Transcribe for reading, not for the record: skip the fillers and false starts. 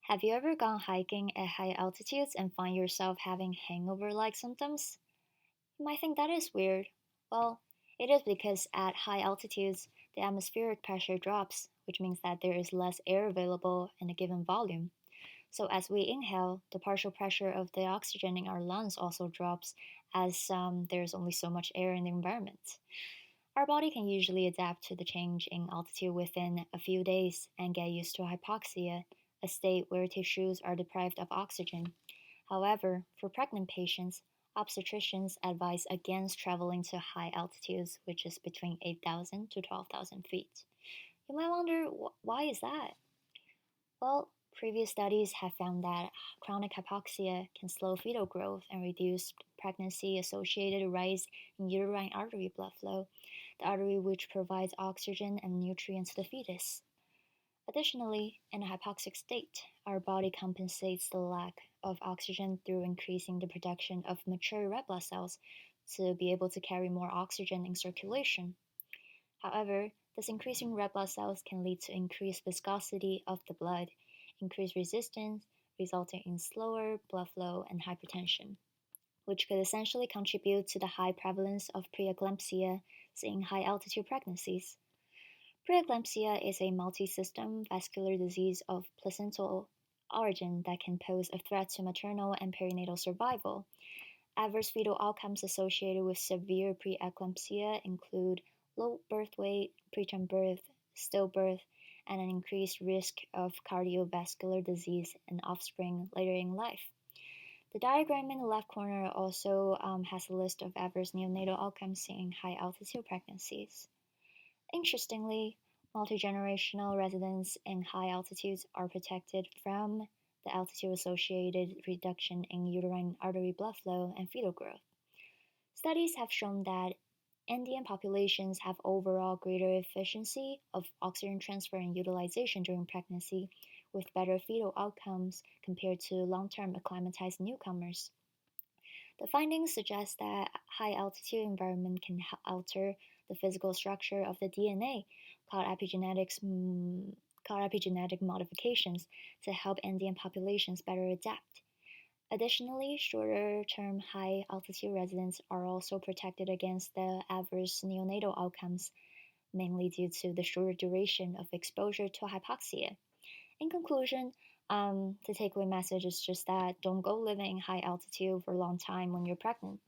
Have you ever gone hiking at high altitudes and find yourself having hangover like symptoms? You might think that is weird. Well, it is because at high altitudes, the atmospheric pressure drops, which means that there is less air available in a given volume. So, as we inhale, the partial pressure of the oxygen in our lungs also drops as there's only so much air in the environment. Our body can usually adapt to the change in altitude within a few days and get used to hypoxia, a state where tissues are deprived of oxygen. However, for pregnant patients, obstetricians advise against traveling to high altitudes, which is between 8,000 to 12,000 feet. You might wonder, why is that? Well, previous studies have found that chronic hypoxia can slow fetal growth and reduce pregnancy associated rise in uterine artery blood flow, the artery which provides oxygen and nutrients to the fetus. Additionally, in a hypoxic state, our body compensates the lack of oxygen through increasing the production of mature red blood cells to be able to carry more oxygen in circulation. However, this increasing red blood cells can lead to increased viscosity of the blood, increased resistance, resulting in slower blood flow and hypertension, which could essentially contribute to the high prevalence of preeclampsia seen in high altitude pregnancies. Preeclampsia is a multi-system vascular disease of placental origin that can pose a threat to maternal and perinatal survival. Adverse fetal outcomes associated with severe preeclampsia include low birth weight, preterm birth, stillbirth, and an increased risk of cardiovascular disease in offspring later in life. The diagram in the left corner also has a list of adverse neonatal outcomes seen in high altitude pregnancies. Interestingly, multi-generational residents in high altitudes are protected from the altitude-associated reduction in uterine artery blood flow and fetal growth. Studies have shown that Indian populations have overall greater efficiency of oxygen transfer and utilization during pregnancy, with better fetal outcomes compared to long-term acclimatized newcomers. The findings suggest that high altitude environment can alter the physical structure of the DNA, called called epigenetic modifications, to help Indian populations better adapt. Additionally, shorter term high altitude residents are also protected against the adverse neonatal outcomes, mainly due to the shorter duration of exposure to hypoxia. In conclusion, the takeaway message is just that don't go living in high altitude for a long time when you're pregnant.